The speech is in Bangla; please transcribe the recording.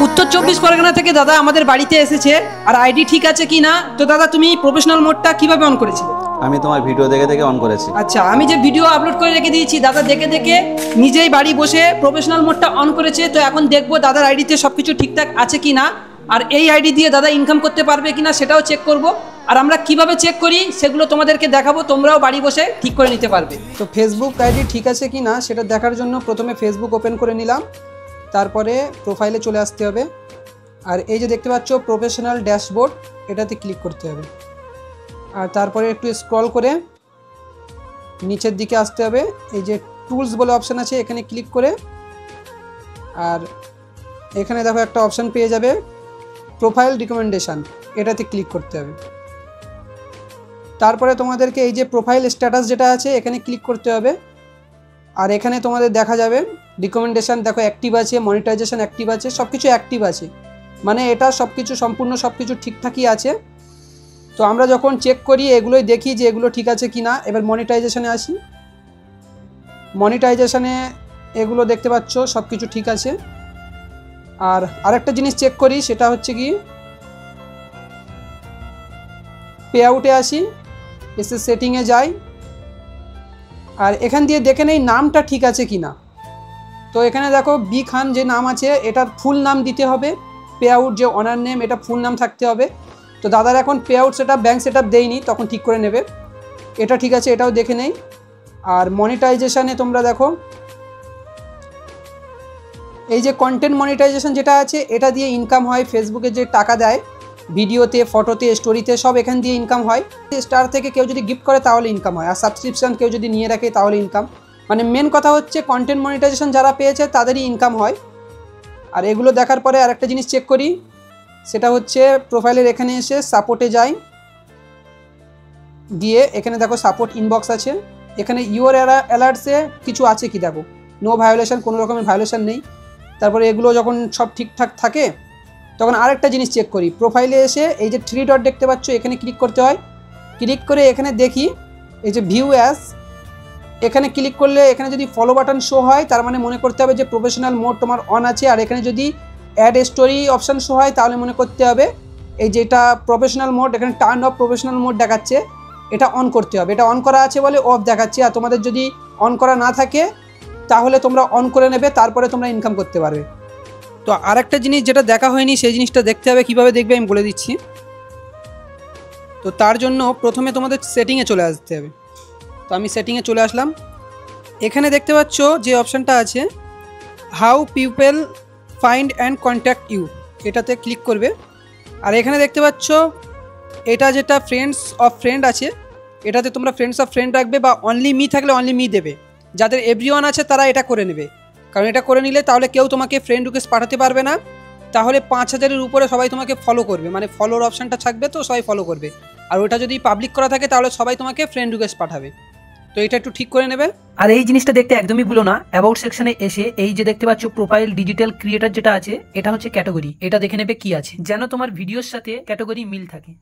উত্তর 24 পরগনা থেকে দাদা আমাদের বাড়িতে এসেছে, আর আইডি ঠিক আছে কি না। তো দাদা তুমি প্রফেশনাল মোডটা কিভাবে অন করেছিলে? আমি তোমার ভিডিও দেখে দেখে অন করেছি। আচ্ছা, আমি যে ভিডিও আপলোড করে রেখে দিয়েছি দাদা দেখে দেখে নিজেই বাড়ি বসে প্রফেশনাল মোডটা অন করেছে। তো এখন দেখবো দাদার আইডিতে সবকিছু ঠিকঠাক আছে কি না, আর এই আইডি দিয়ে দাদা ইনকাম করতে পারবে কিনা সেটাও চেক করব। আর আমরা কিভাবে চেক করি সেগুলো তোমাদেরকে দেখাবো, তোমরাও বাড়ি বসে ঠিক করে নিতে পারবে। তো ফেসবুক আইডি ঠিক আছে কি না সেটা দেখার জন্য প্রথমে ফেসবুক ওপেন করে নিলাম, তারপরে প্রোফাইলে চলে আসতে হবে। আর এই যে দেখতে পাচ্ছ প্রফেশনাল ড্যাশবোর্ড, এটাতে ক্লিক করতে হবে। আর তারপরে একটু স্ক্রল করে নিচের দিকে আসতে হবে। এই যে টুলস বলে অপশান আছে, এখানে ক্লিক করে আর এখানে দেখো একটা অপশান পেয়ে যাবে প্রোফাইল রিকমেন্ডেশন, এটাতে ক্লিক করতে হবে। তারপরে তোমাদেরকে এই যে প্রোফাইল স্ট্যাটাস যেটা আছে এখানে ক্লিক করতে হবে। আর এখানে তোমাদের দেখা যাবে রিকমেন্ডেশন দেখো অ্যাক্টিভ আছে, মনিটাইজেশন অ্যাক্টিভ আছে, সব কিছু অ্যাক্টিভ আছে, মানে এটা সব কিছু সম্পূর্ণ সব কিছু ঠিকঠাকই আছে। তো আমরা যখন চেক করি এগুলোই দেখি যে এগুলো ঠিক আছে কি না। এবার মনিটাইজেশনে আসি, মনিটাইজেশনে এগুলো দেখতে পাচ্ছ সব কিছু ঠিক আছে। আর আরেকটা জিনিস চেক করি, সেটা হচ্ছে কি পে আউটে আসি, এসে সেটিংয়ে যাই, আর এখান দিয়ে দেখে নেই নামটা ঠিক আছে কি না। তো এখানে দেখো বি খান যে নাম আছে এটার ফুল নাম দিতে হবে, পে আউট যে অনার নেম এটা ফুল নাম থাকতে হবে। তো দাদার এখন pay out setup bank setup দেয়নি, তখন ঠিক করে নেবে। এটা ঠিক আছে, এটাও দেখে নেই। আর মনিটাইজেশানে তোমরা দেখো এই যে কন্টেন্ট মনিটাইজেশন যেটা আছে এটা দিয়ে ইনকাম হয়, ফেসবুকে যে টাকা দেয় ভিডিওতে, ফটোতে, স্টোরিতে সব এখান দিয়ে ইনকাম হয়। স্টার থেকে কেউ যদি গিফট করে তাহলে ইনকাম হয়, আর সাবস্ক্রিপশান কেউ যদি নিয়ে রাখে তাহলে ইনকাম। মানে মেন কথা হচ্ছে কন্টেন্ট মনিটাইজেশন যারা পেয়েছে তাদেরই ইনকাম হয়। আর এগুলো দেখার পরে আরেকটা জিনিস চেক করি, সেটা হচ্ছে প্রোফাইলের এখানে এসে সাপোর্টে যাই, গিয়ে এখানে দেখো সাপোর্ট ইনবক্স আছে, এখানে ইউর অ্যালার্টসে কিছু আছে কি দেখো, নো ভায়োলেশন, কোনো রকমের ভায়োলেশন নেই। তারপরে এগুলো যখন সব ঠিকঠাক থাকে তখন আরেকটা জিনিস চেক করি, প্রোফাইলে এসে এই যে 3 ডট দেখতে পাচ্ছ এখানে ক্লিক করতে হয়। ক্লিক করে এখানে দেখি এই যে ভিউ অ্যাজ, এখানে ক্লিক করলে এখানে যদি ফলো বাটন শো হয় তার মানে মনে করতে হবে যে প্রফেশনাল মোড তোমার অন আছে। আর এখানে যদি অ্যাড স্টোরি অপশান শো হয় তাহলে মনে করতে হবে এই যেটা প্রফেশনাল মোড, এখানে টার্ন অফ প্রফেশনাল মোড দেখাচ্ছে, এটা অন করতে হবে। এটা অন করা আছে বলে অফ দেখাচ্ছে, আর তোমাদের যদি অন করা না থাকে তাহলে তোমরা অন করে নেবে, তারপরে তোমরা ইনকাম করতে পারবে। তো আরেকটা জিনিস যেটা দেখা হয়নি সেই জিনিসটা দেখতে হবে, কীভাবে দেখবে আমি বলে দিচ্ছি। তো তার জন্য প্রথমে তোমাদের সেটিংয়ে চলে আসতে হবে। তো আমি সেটিংয়ে চলে আসলাম, এখানে দেখতে পাচ্ছ যে অপশানটা আছে how people find and contact you, এটাতে ক্লিক করবে। আর এখানে দেখতে পাচ্ছ এটা যেটা ফ্রেন্ডস অফ ফ্রেন্ড আছে এটাতে তোমরা ফ্রেন্ডস অফ ফ্রেন্ড রাখবে, বা অনলি মি থাকলে অনলি মি দেবে। যাদের এভরিওয়ান আছে তারা এটা করে নেবে, কারণ এটা করে নিলে তাহলে কেউ তোমাকে ফ্রেন্ড রিকোয়েস্ট পাঠাতে পারবে না। তাহলে 5000-এর উপরে সবাই তোমাকে ফলো করবে, মানে ফলোর অপশানটা থাকবে তো সবাই ফলো করবে। আর ওটা যদি পাবলিক করা থাকে তাহলে সবাই তোমাকে ফ্রেন্ড রিকোয়েস্ট পাঠাবে। তো এটা একটু ঠিক করে নেবে। আর এই জিনিসটা দেখতে একদমই ভুলো না, অ্যাবাউট সেকশনে এসে এই যে দেখতে পাচ্ছ প্রোফাইল ডিজিটাল ক্রিয়েটর যেটা আছে এটা হচ্ছে ক্যাটাগরি, এটা দেখে নেবে কি আছে, যেন তোমার ভিডিওর সাথে ক্যাটাগরি মিল থাকে।